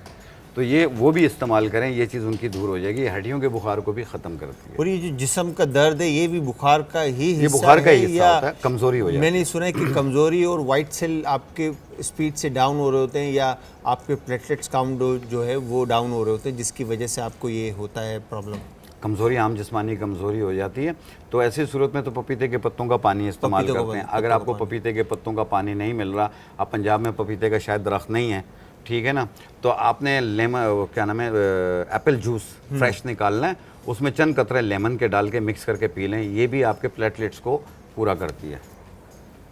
तो ये वो भी इस्तेमाल करें, ये चीज़ उनकी दूर हो जाएगी। हड्डियों के बुखार को भी ख़त्म करती है। और ये जो जिस्म का दर्द है ये भी बुखार का ही हिस्सा है? ये बुखार का ही हिस्सा होता है, कमज़ोरी हो जाती है। मैंने सुना है कि कमज़ोरी और वाइट सेल आपके स्पीड से डाउन हो रहे होते हैं, या आपके प्लेटलेट्स काउंट जो है वो डाउन हो रहे होते हैं, जिसकी वजह से आपको ये होता है प्रॉब्लम। कमज़ोरी, आम जिस्मानी कमज़ोरी हो जाती है। तो ऐसी सूरत में तो पपीते के पत्तों का पानी इस्तेमाल करते हैं। अगर आपको पपीते के पत्तों का पानी नहीं मिल रहा, अब पंजाब में पपीते का शायद दरख्त नहीं है, ठीक है ना, तो आपने लेमन, क्या नाम है, एप्पल जूस फ्रेश निकालना है, उसमें चंद कतरे लेमन के डाल के मिक्स करके पी लें। ये भी आपके प्लेटलेट्स को पूरा करती है।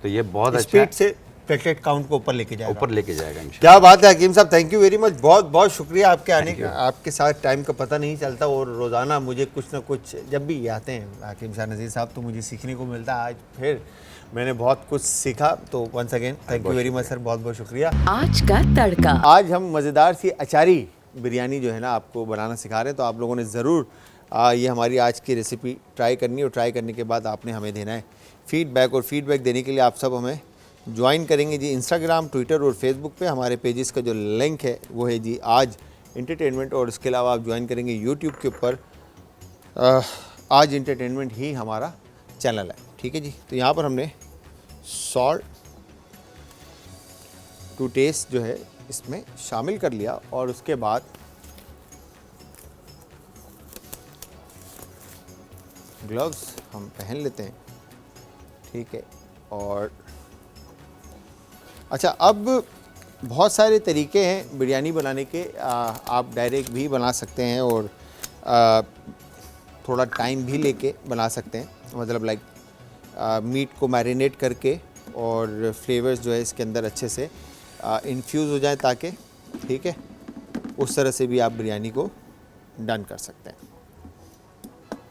तो ये बहुत अच्छा स्पीड से प्लेटलेट काउंट को ऊपर लेके जाएगा, ऊपर लेके जाएगा इंशाल्लाह। क्या बात है हकीम साहब, थैंक यू वेरी मच। बहुत बहुत शुक्रिया आपके आने का। आपके साथ टाइम का पता नहीं चलता, और रोज़ाना मुझे कुछ ना कुछ, जब भी आते हैं हकीम शाह नज़ीर साहब, तो मुझे सीखने को मिलता है। आज फिर मैंने बहुत कुछ सीखा, तो once again thank you very much sir, बहुत बहुत शुक्रिया। आज का तड़का, आज हम मज़ेदार सी अचारी बिरयानी जो है ना आपको बनाना सिखा रहे हैं, तो आप लोगों ने ज़रूर ये हमारी आज की रेसिपी ट्राई करनी है, और ट्राई करने के बाद आपने हमें देना है फीडबैक। और फीडबैक देने के लिए आप सब हमें ज्वाइन करेंगे जी इंस्टाग्राम, ट्विटर और फेसबुक पे। हमारे पेजेस का जो लिंक है वो है जी आज एंटरटेनमेंट, और इसके अलावा आप ज्वाइन करेंगे यूट्यूब के ऊपर, आज एंटरटेनमेंट ही हमारा चैनल है, ठीक है जी। तो यहाँ पर हमने सॉल्ट टू टेस्ट जो है इसमें शामिल कर लिया, और उसके बाद ग्लव्स हम पहन लेते हैं, ठीक है। और अच्छा, अब बहुत सारे तरीके हैं बिरयानी बनाने के। आप डायरेक्ट भी बना सकते हैं, और थोड़ा टाइम भी लेके बना सकते हैं, मतलब लाइक मीट को मैरिनेट करके, और फ्लेवर्स जो है इसके अंदर अच्छे से इन्फ्यूज़ हो जाए ताकि, ठीक है, उस तरह से भी आप बिरयानी को डन कर सकते हैं।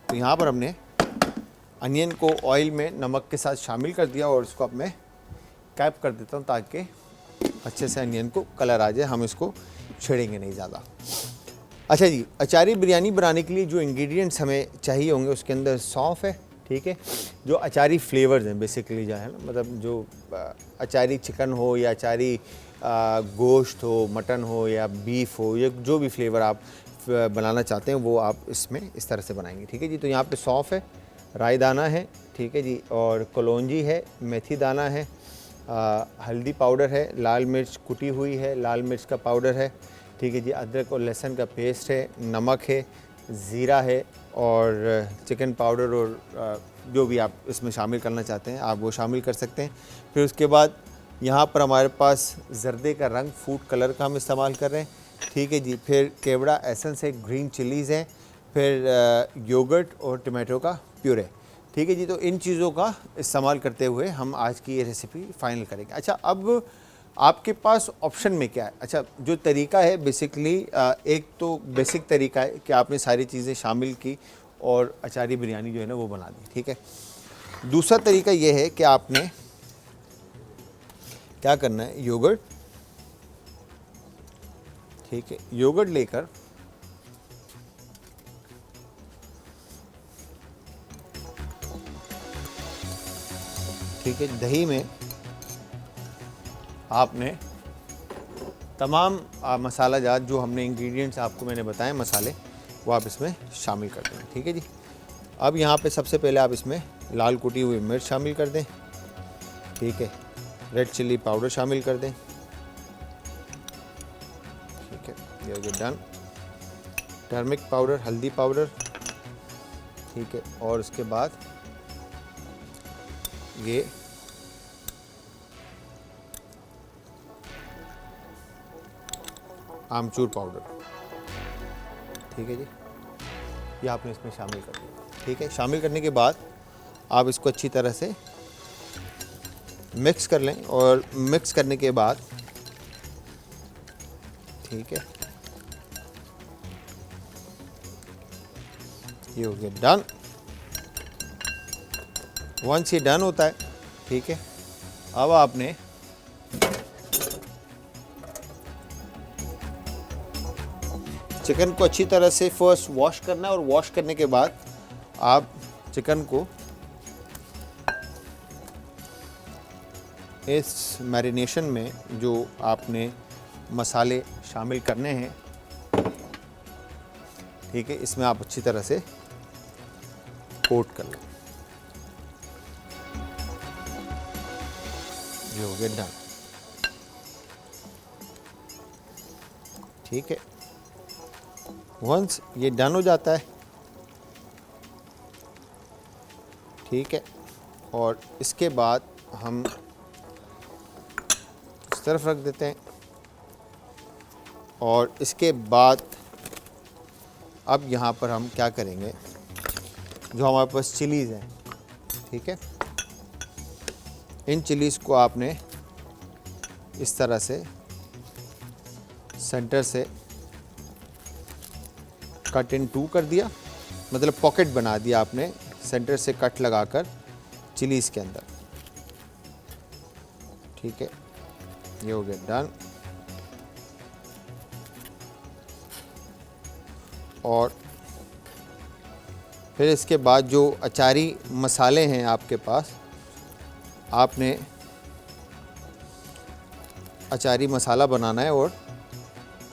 तो यहाँ पर हमने अनियन को ऑयल में नमक के साथ शामिल कर दिया, और इसको अब मैं कैप कर देता हूँ ताकि अच्छे से अनियन को कलर आ जाए। हम इसको छेड़ेंगे नहीं ज़्यादा। अच्छा जी, अचारी बिरयानी बनाने के लिए जो इंग्रेडिएंट्स हमें चाहिए होंगे, उसके अंदर सौंफ है, ठीक है, जो अचारी फ्लेवर्स हैं बेसिकली, जो है ना, मतलब जो अचारी चिकन हो या अचारी गोश्त हो, मटन हो या बीफ हो, या जो भी फ्लेवर आप बनाना चाहते हैं वो आप इसमें इस तरह से बनाएंगे, ठीक है जी। तो यहाँ पे सौंफ है, राई दाना है, ठीक है जी, और कलौंजी है, मेथी दाना है, हल्दी पाउडर है, लाल मिर्च कुटी हुई है, लाल मिर्च का पाउडर है, ठीक है जी, अदरक और लहसुन का पेस्ट है, नमक है, ज़ीरा है, और चिकन पाउडर, और जो भी आप इसमें शामिल करना चाहते हैं आप वो शामिल कर सकते हैं। फिर उसके बाद यहाँ पर हमारे पास जर्दे का रंग, फूड कलर का हम इस्तेमाल कर रहे हैं, ठीक है जी। फिर केवड़ा एसेंस है, ग्रीन चिलीज़ हैं, फिर योगर्ट और टमाटो का प्यूरे, ठीक है जी। तो इन चीज़ों का इस्तेमाल करते हुए हम आज की ये रेसिपी फाइनल करेंगे। अच्छा, अब आपके पास ऑप्शन में क्या है? अच्छा, जो तरीका है बेसिकली, एक तो बेसिक तरीका है कि आपने सारी चीज़ें शामिल की और अचारी बिरयानी जो है ना वो बना दी, ठीक है। दूसरा तरीका ये है कि आपने क्या करना है, योगर्ट, ठीक है, योगर्ट लेकर ठीक है, दही में आपने तमाम मसाला जात जो हमने इंग्रेडिएंट्स आपको मैंने बताए मसाले, वो आप इसमें शामिल कर दें, ठीक है जी। अब यहाँ पे सबसे पहले आप इसमें लाल कुटी हुई मिर्च शामिल कर दें, ठीक है, रेड चिल्ली पाउडर शामिल कर दें, ये हो गया डन। टर्मिक पाउडर, हल्दी पाउडर, ठीक है। और उसके बाद ये आमचूर पाउडर, ठीक है जी, ये आपने इसमें शामिल कर दिया, ठीक है। शामिल करने के बाद आप इसको अच्छी तरह से मिक्स कर लें, और मिक्स करने के बाद, ठीक है, ये हो गया डन। वंस ये डन होता है, ठीक है, अब आपने चिकन को अच्छी तरह से फर्स्ट वॉश करना है, और वॉश करने के बाद आप चिकन को इस मैरिनेशन में जो आपने मसाले शामिल करने हैं, ठीक है, इसमें आप अच्छी तरह से कोट कर लें। ये हो गया डन, ठीक है। वंस ये डन हो जाता है, ठीक है, और इसके बाद हम इस तरफ रख देते हैं, और इसके बाद अब यहाँ पर हम क्या करेंगे, जो हमारे पास चिलीज़ हैं, ठीक है, इन चिलीज़ को आपने इस तरह से सेंटर से कट इन 2 कर दिया, मतलब पॉकेट बना दिया आपने सेंटर से कट लगाकर चिलीज़ के अंदर, ठीक है, ये हो गया डन। और फिर इसके बाद जो अचारी मसाले हैं आपके पास, आपने अचारी मसाला बनाना है और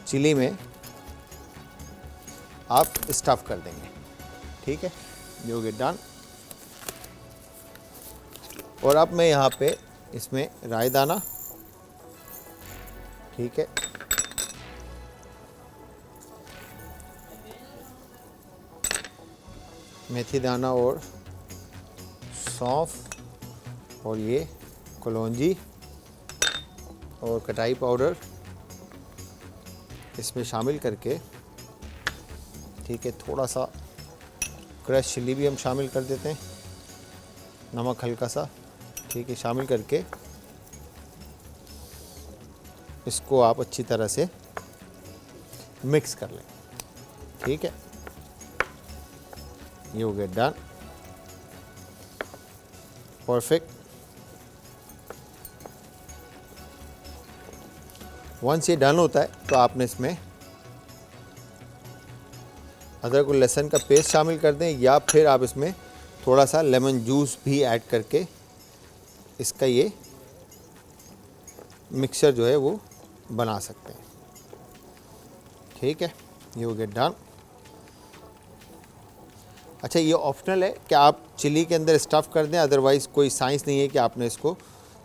चिली में आप स्टफ़ कर देंगे, ठीक है, ये हो गया डन। और अब मैं यहाँ पे इसमें राई दाना, ठीक है, मेथी दाना और सौंफ और ये कलौंजी और कटाई पाउडर इसमें शामिल करके, ठीक है, थोड़ा सा क्रश चिली भी हम शामिल कर देते हैं, नमक हल्का सा, ठीक है, शामिल करके इसको आप अच्छी तरह से मिक्स कर लें, ठीक है, ये हो गया डन, परफेक्ट। वंस ये डन होता है तो आपने इसमें अदरक और लहसुन का पेस्ट शामिल कर दें, या फिर आप इसमें थोड़ा सा लेमन जूस भी ऐड करके इसका ये मिक्सचर जो है वो बना सकते हैं, ठीक है, ये हो गया डन। अच्छा, ये ऑप्शनल है कि आप चिली के अंदर स्टफ़ कर दें, अदरवाइज़ कोई साइंस नहीं है कि आपने इसको,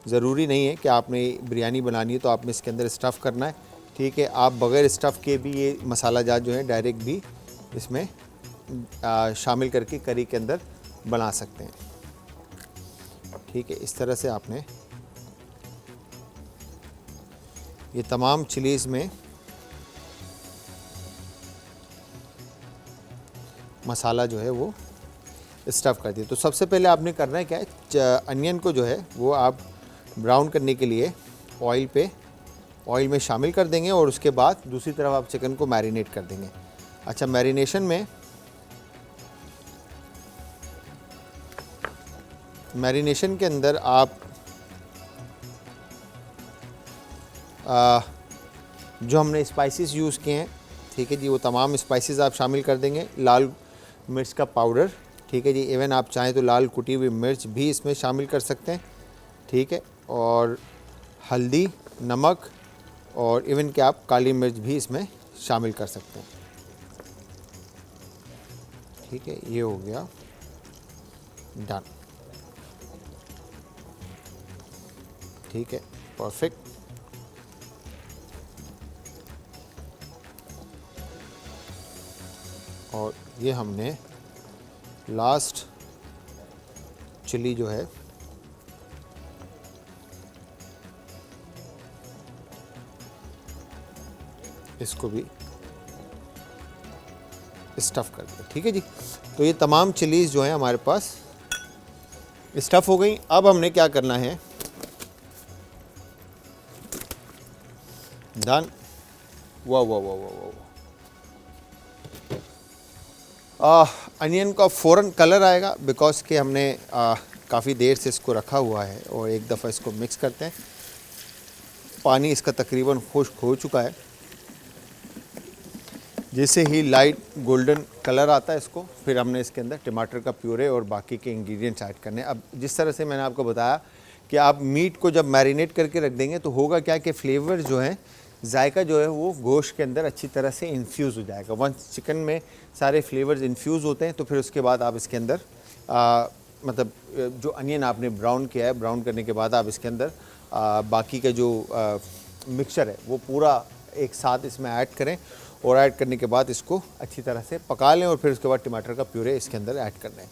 ज़रूरी नहीं है कि आपने बिरयानी बनानी है तो आपने इसके अंदर स्टफ़ करना है, ठीक है। आप बग़ैर स्टफ़ के भी ये मसाला जात जो है डायरेक्ट भी इसमें शामिल करके करी के अंदर बना सकते हैं, ठीक है। इस तरह से आपने ये तमाम चिलीज़ में मसाला जो है वो स्टफ़ कर दिया। तो सबसे पहले आपने करना है क्या है, अनियन को जो है वो आप ब्राउन करने के लिए ऑयल में शामिल कर देंगे, और उसके बाद दूसरी तरफ आप चिकन को मैरिनेट कर देंगे। अच्छा, मैरिनेशन के अंदर आप जो हमने स्पाइसेस यूज़ किए हैं, ठीक है जी, वो तमाम स्पाइसेस आप शामिल कर देंगे। लाल मिर्च का पाउडर, ठीक है जी, इवन आप चाहें तो लाल कुटी हुई मिर्च भी इसमें शामिल कर सकते हैं, ठीक है, और हल्दी, नमक, और इवन कि आप काली मिर्च भी इसमें शामिल कर सकते हैं, ठीक है, ये हो गया डन, ठीक है, परफेक्ट। और ये हमने लास्ट चिली जो है इसको भी स्टफ़ कर दिया। ठीक है जी, तो ये तमाम चिलीज़ जो है हमारे पास स्टफ़ हो गई। अब हमने क्या करना है, डन। वाह वाह वाह वाह वाह, अनियन का फ़ौरन कलर आएगा बिकॉज कि हमने काफ़ी देर से इसको रखा हुआ है। और एक दफ़ा इसको मिक्स करते हैं। पानी इसका तकरीबन खुश्क हो चुका है। जैसे ही लाइट गोल्डन कलर आता है इसको, फिर हमने इसके अंदर टमाटर का प्यूरे और बाकी के इंग्रेडिएंट्स ऐड करने हैं। अब जिस तरह से मैंने आपको बताया कि आप मीट को जब मैरिनेट करके रख देंगे तो होगा क्या कि फ्लेवर जो है, जायका जो है वो गोश्त के अंदर अच्छी तरह से इन्फ्यूज़ हो जाएगा। वंस चिकन में सारे फ्लेवर्स इन्फ्यूज़ होते हैं तो फिर उसके बाद आप इसके अंदर मतलब जो अनियन आपने ब्राउन किया है, ब्राउन करने के बाद आप इसके अंदर बाकी का जो मिक्सचर है वो पूरा एक साथ इसमें ऐड करें और ऐड करने के बाद इसको अच्छी तरह से पका लें और फिर उसके बाद टमाटर का प्यूरे इसके अंदर ऐड कर दें।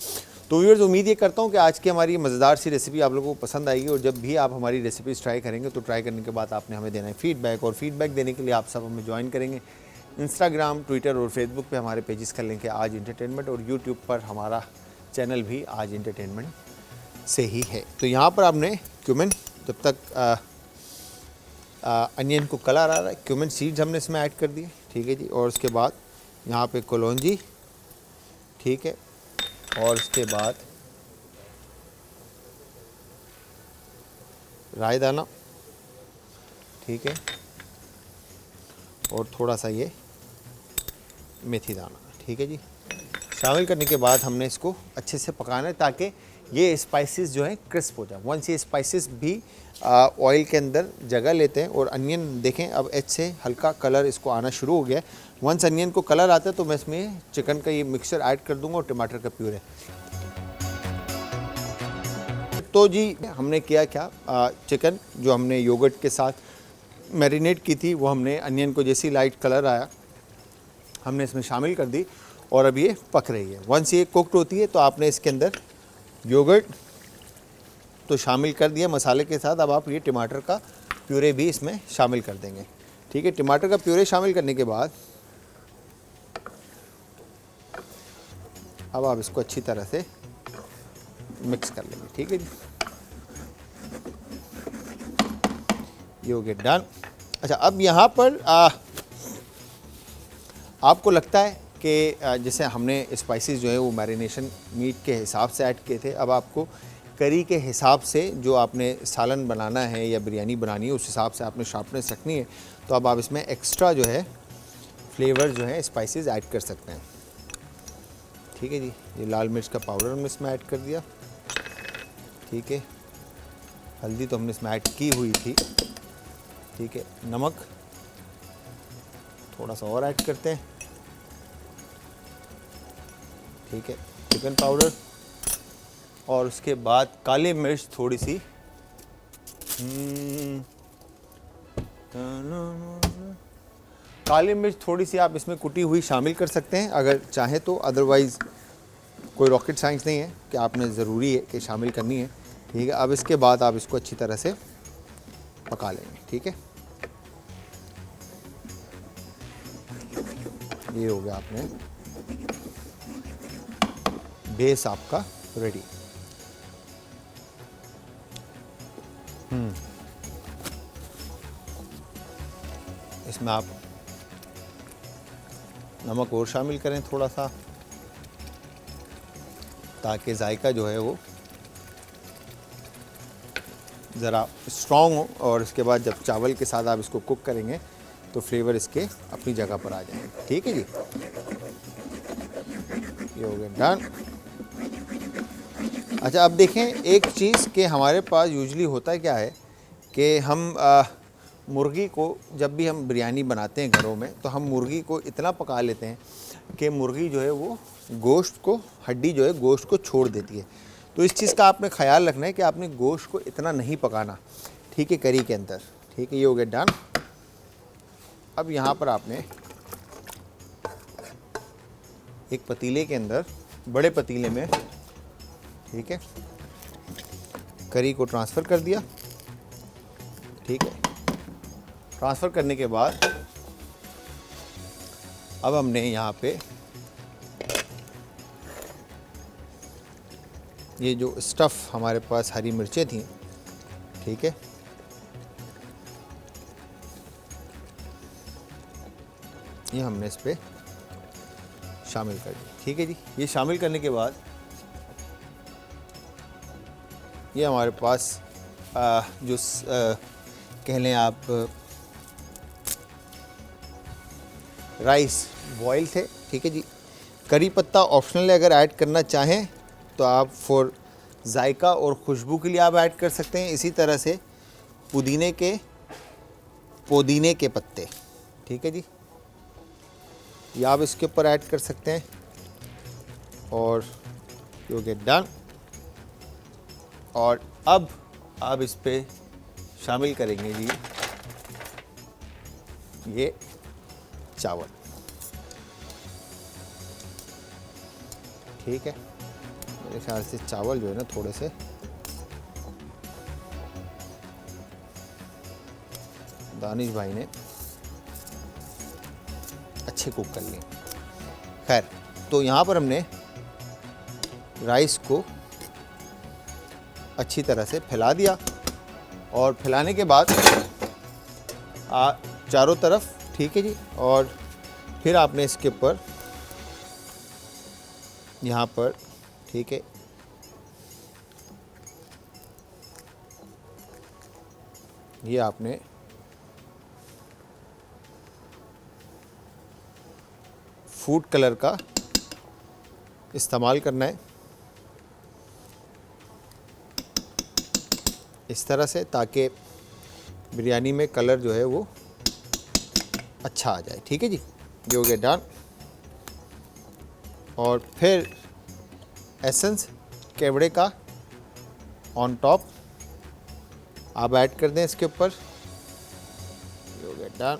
तो व्यूअर्स, उम्मीद ये करता हूँ कि आज की हमारी मज़ेदार सी रेसिपी आप लोगों को पसंद आएगी। और जब भी आप हमारी रेसिपीज़ ट्राई करेंगे तो ट्राई करने के बाद आपने हमें देना है फीडबैक। और फीडबैक देने के लिए आप सब हमें ज्वाइन करेंगे इंस्टाग्राम, ट्विटर और फेसबुक पे हमारे पेजेस का लिंक है आज एंटरटेनमेंट, और यूट्यूब पर हमारा चैनल भी आज एंटरटेनमेंट से ही है। तो यहाँ पर आपने क्यूमिन, जब तक अनियन को कलर आ रहा है, क्यूमिन सीड्स हमने इसमें ऐड कर दिए। ठीक है जी, और उसके बाद यहाँ पे कलौंजी, ठीक है, और उसके बाद राई दाना, ठीक है, और थोड़ा सा ये मेथी दाना, ठीक है जी। शामिल करने के बाद हमने इसको अच्छे से पकाना है ताकि ये स्पाइसेस जो हैं क्रिस्प हो जाए। वंस ये स्पाइसेस भी ऑयल के अंदर जगह लेते हैं और अनियन देखें अब एज से हल्का कलर इसको आना शुरू हो गया है। वंस अनियन को कलर आता है तो मैं इसमें चिकन का ये मिक्सचर ऐड कर दूंगा और टमाटर का प्यूरे। तो जी हमने किया क्या, चिकन जो हमने योगर्ट के साथ मैरिनेट की थी वो हमने अनियन को जैसी लाइट कलर आया हमने इसमें शामिल कर दी और अब ये पक रही है। वंस ये कुक्ड होती है तो आपने इसके अंदर योगर्ट तो शामिल कर दिया मसाले के साथ। अब आप ये टमाटर का प्यूरे भी इसमें शामिल कर देंगे। ठीक है, टमाटर का प्यूरे शामिल करने के बाद अब आप इसको अच्छी तरह से मिक्स कर लेंगे। ठीक है जी, ये हो गया डन। अच्छा, अब यहाँ पर आपको लगता है कि जैसे हमने स्पाइसेस जो है वो मैरिनेशन मीट के हिसाब से ऐड किए थे, अब आपको करी के हिसाब से जो आपने सालन बनाना है या बिरयानी बनानी है उस हिसाब से आपने शार्पनेस रखनी है। तो अब आप इसमें एक्स्ट्रा जो है फ्लेवर जो है स्पाइसेस ऐड कर सकते हैं। ठीक है जी, ये लाल मिर्च का पाउडर हमने इसमें ऐड कर दिया। ठीक है, हल्दी तो हमने इसमें ऐड की हुई थी। ठीक है, नमक थोड़ा सा और ऐड करते हैं। ठीक है, चिकन पाउडर और उसके बाद काली मिर्च थोड़ी सी, काली मिर्च थोड़ी सी आप इसमें कुटी हुई शामिल कर सकते हैं अगर चाहें तो, अदरवाइज़ कोई रॉकेट साइंस नहीं है कि आपने ज़रूरी है कि शामिल करनी है। ठीक है, अब इसके बाद आप इसको अच्छी तरह से पका लेंगे। ठीक है, ये हो गया आपने बेस आपका रेडी। इसमें आप नमक और शामिल करें थोड़ा सा ताकि जायका जो है वो ज़रा स्ट्रॉन्ग हो, और इसके बाद जब चावल के साथ आप इसको कुक करेंगे तो फ्लेवर इसके अपनी जगह पर आ जाएंगे। ठीक है जी, ये हो गया डन। अच्छा, अब देखें एक चीज़ कि हमारे पास यूजली होता है क्या है कि हम मुर्गी को जब भी हम बिरयानी बनाते हैं घरों में तो हम मुर्गी को इतना पका लेते हैं कि मुर्गी जो है वो गोश्त को, हड्डी जो है गोश्त को छोड़ देती है। तो इस चीज़ का आपने ख्याल रखना है कि आपने गोश्त को इतना नहीं पकाना। ठीक है, करी के अंदर। ठीक है, ये हो गया डन। अब यहाँ पर आपने एक पतीले के अंदर, बड़े पतीले में, ठीक है, करी को ट्रांसफ़र कर दिया। ठीक है, ट्रांसफ़र करने के बाद अब हमने यहाँ पे ये जो स्टफ़ हमारे पास हरी मिर्चें थी, ठीक है, ये हमने इस पे शामिल कर दी। ठीक है जी, ये शामिल करने के बाद ये हमारे पास जो कह लें आप राइस बॉयल थे। ठीक है जी, करी पत्ता ऑप्शनल है, अगर ऐड करना चाहें तो आप फॉर जायका और खुशबू के लिए आप ऐड कर सकते हैं। इसी तरह से पुदीने के पत्ते, ठीक है जी, ये आप इसके ऊपर ऐड कर सकते हैं और यू गेट डन। और अब आप इस पे शामिल करेंगे जी ये चावल। ठीक है, मेरे ख्याल से चावल जो है ना थोड़े से दानिश भाई ने अच्छे कुक कर लिए। खैर, तो यहाँ पर हमने राइस को अच्छी तरह से फैला दिया और फैलाने के बाद चारों तरफ, ठीक है जी, और फिर आपने इसके ऊपर यहाँ पर, ठीक है, ये आपने फूड कलर का इस्तेमाल करना है इस तरह से, ताकि बिरयानी में कलर जो है वो अच्छा आ जाए। ठीक है जी, ये हो गया डन। और फिर एसेंस केवड़े का ऑन टॉप आप ऐड कर दें इसके ऊपर, ये हो गया डन।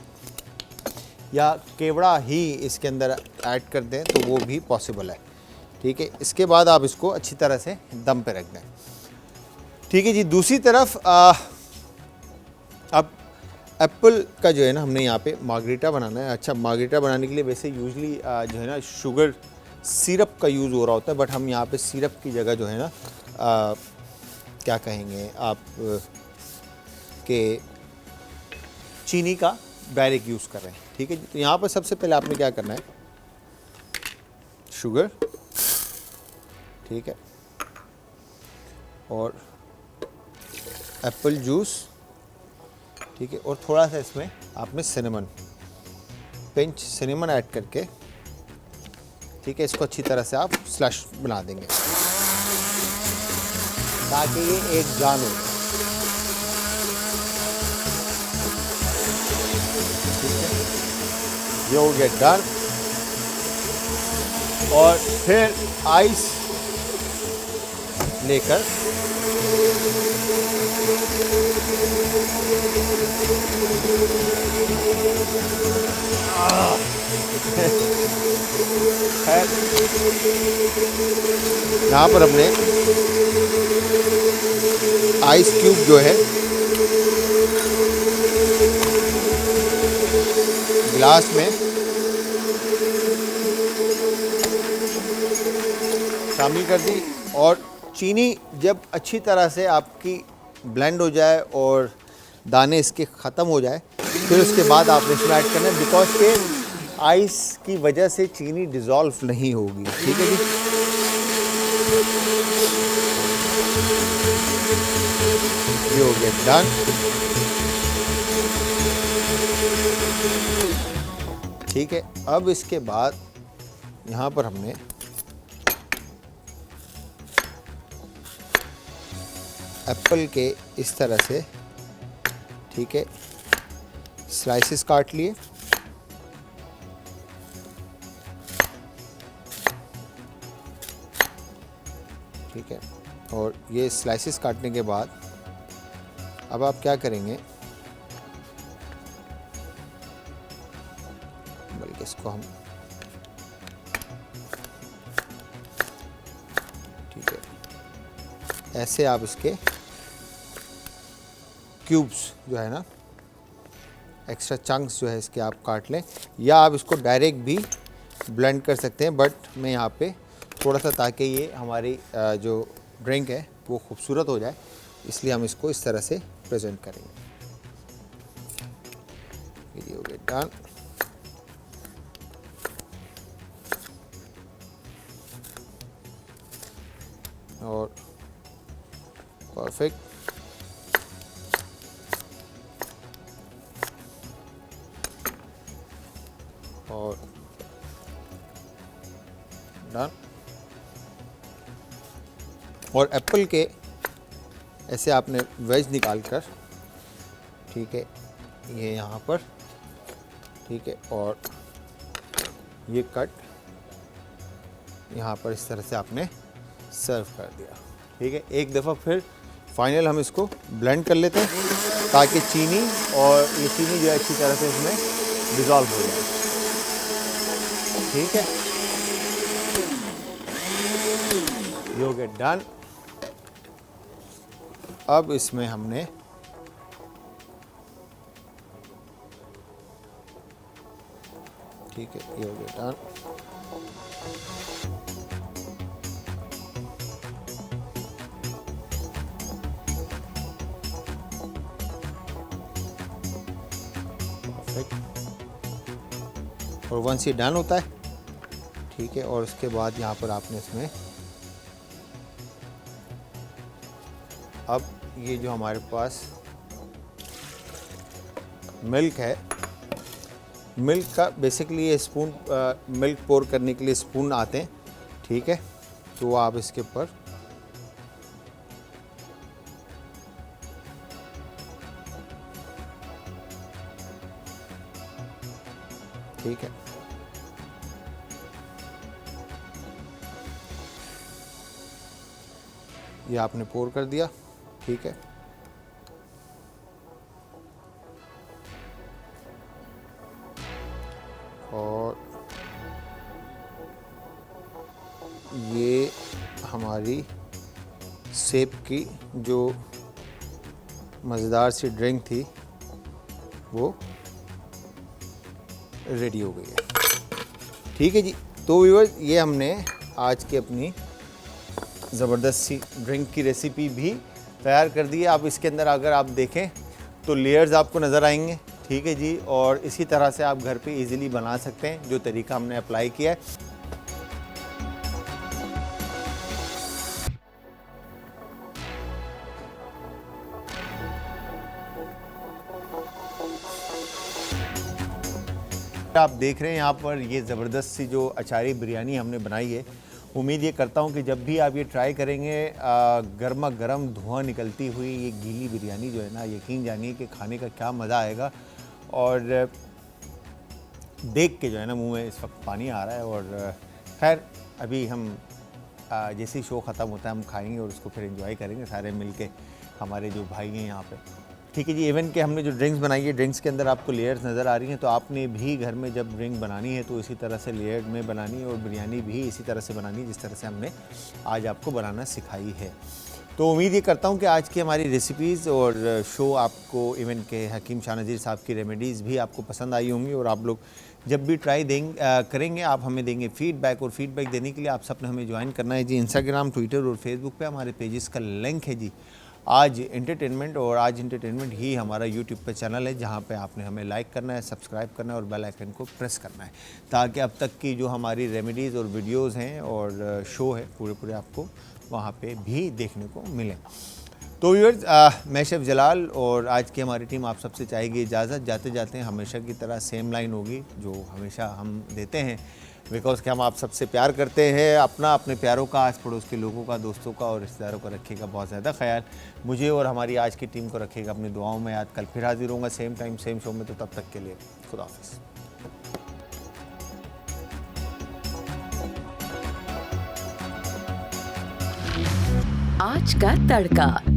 या केवड़ा ही इसके अंदर ऐड कर दें तो वो भी पॉसिबल है। ठीक है, इसके बाद आप इसको अच्छी तरह से दम पे रख दें। ठीक है जी, दूसरी तरफ अब एप्पल का जो है ना, हमने यहाँ पे मार्गरीटा बनाना है। अच्छा, मार्गरीटा बनाने के लिए वैसे यूजली जो है ना शुगर सिरप का यूज़ हो रहा होता है, बट हम यहाँ पे सिरप की जगह जो है ना क्या कहेंगे आप के चीनी का डायरेक्ट यूज़ कर रहे हैं। ठीक है जी, तो यहाँ पर सबसे पहले आपने क्या करना है, शुगर, ठीक है, और एप्पल जूस, ठीक है, और थोड़ा सा इसमें आपने सिनेमन, पिंच सिनेमन ऐड करके, ठीक है, इसको अच्छी तरह से आप स्लश बना देंगे ताकि ये एक जान हो। ये हो गया डन। और फिर आइस लेकर यहाँ पर हमने आइस क्यूब जो है गिलास में शामिल कर दी। और चीनी जब अच्छी तरह से आपकी ब्लेंड हो जाए और दाने इसके ख़त्म हो जाए, फिर उसके बाद आपने इसमें ऐड करना है, बिकॉज के आइस की वजह से चीनी डिज़ोल्व नहीं होगी। ठीक है जी, ये हो गया डन। ठीक है, अब इसके बाद यहाँ पर हमने एप्पल के इस तरह से, ठीक है, स्लाइसेस काट लिए। ठीक है, और ये स्लाइसेस काटने के बाद अब आप क्या करेंगे, बल्कि इसको हम ऐसे आप इसके क्यूब्स जो है ना, एक्स्ट्रा चंक्स जो है इसके आप काट लें, या आप इसको डायरेक्ट भी ब्लेंड कर सकते हैं। बट मैं यहाँ पे थोड़ा सा, ताकि ये हमारी जो ड्रिंक है वो खूबसूरत हो जाए, इसलिए हम इसको इस तरह से प्रेजेंट करेंगे। ये हो गया डन। और परफेक्ट। और डन। और एप्पल के ऐसे आपने वेज निकाल कर, ठीक है, ये यहाँ पर, ठीक है, और ये कट यहाँ पर इस तरह से आपने सर्व कर दिया। ठीक है, एक दफ़ा फिर फाइनल हम इसको ब्लेंड कर लेते हैं, ताकि चीनी और ये चीनी जो है अच्छी तरह से इसमें डिज़ोल्व हो जाए। ठीक है, ये हो गया डन। अब इसमें हमने ठीक है, ये हो गया डन। और वंस ये डन होता है, ठीक है, और उसके बाद यहाँ पर आपने इसमें अब ये जो हमारे पास मिल्क है, मिल्क का बेसिकली ये स्पून, मिल्क पोर करने के लिए स्पून आते हैं। ठीक है, तो आप इसके ऊपर ठीक है, ये आपने पोर कर दिया। ठीक है, और ये हमारी सेब की जो मज़ेदार सी ड्रिंक थी वो रेडी हो गई है। ठीक है जी, तो व्यूअर्स ये हमने आज की अपनी ज़बरदस्त सी ड्रिंक की रेसिपी भी तैयार कर दी है। आप इसके अंदर अगर आप देखें तो लेयर्स आपको नज़र आएंगे। ठीक है जी, और इसी तरह से आप घर पे इजीली बना सकते हैं, जो तरीका हमने अप्लाई किया है। आप देख रहे हैं यहाँ पर ये ज़बरदस्त सी जो अचारी बिरयानी हमने बनाई है। उम्मीद ये करता हूँ कि जब भी आप ये ट्राई करेंगे, गर्मा गर्म धुआं निकलती हुई ये गीली बिरयानी जो है ना, यकीन जानिए कि खाने का क्या मज़ा आएगा। और देख के जो है ना मुंह में इस वक्त पानी आ रहा है। और खैर अभी हम जैसे ही शो ख़त्म होता है हम खाएंगे और उसको फिर एंजॉय करेंगे सारे मिल के, हमारे जो भाई हैं यहाँ पे। ठीक है जी, इवन के हमने जो ड्रिंक्स बनाई है, ड्रिंक्स के अंदर आपको लेयर्स नज़र आ रही हैं, तो आपने भी घर में जब ड्रिंक बनानी है तो इसी तरह से लेयर्ड में बनानी है, और बिरयानी भी इसी तरह से बनानी है जिस तरह से हमने आज आपको बनाना सिखाई है। तो उम्मीद ये करता हूँ कि आज की हमारी रेसिपीज़ और शो आपको, इवन के हकीम शाह नज़ीर साहब की रेमेडीज़ भी आपको पसंद आई होंगी। और आप लोग जब भी ट्राई करेंगे आप हमें देंगे फीडबैक, और फीडबैक देने के लिए आप सबने हमें ज्वाइन करना है जी। इंस्टाग्राम, ट्विटर और फेसबुक पे हमारे पेजेस का लिंक है जी आज एंटरटेनमेंट, और आज एंटरटेनमेंट ही हमारा यूट्यूब पे चैनल है, जहाँ पे आपने हमें लाइक करना है, सब्सक्राइब करना है और बेल आइकन को प्रेस करना है, ताकि अब तक की जो हमारी रेमेडीज़ और वीडियोस हैं और शो है पूरे आपको वहाँ पे भी देखने को मिले। तो व्यूअर्स, मैं शेफ़ जलाल और आज की हमारी टीम आप सबसे चाहेगी इजाज़त। जाते जाते हमेशा की तरह सेम लाइन होगी जो हमेशा हम देते हैं, बिकॉज़ कि हम आप सबसे प्यार करते हैं। अपने प्यारों का, आस पड़ोस के लोगों का, दोस्तों का और रिश्तेदारों का रखिएगा बहुत ज़्यादा ख्याल। मुझे और हमारी आज की टीम को रखिएगा अपनी दुआओं में याद। कल फिर हाजिर होऊंगा सेम टाइम सेम शो में, तो तब तक के लिए खुदा हाफिज़। आज का तड़का।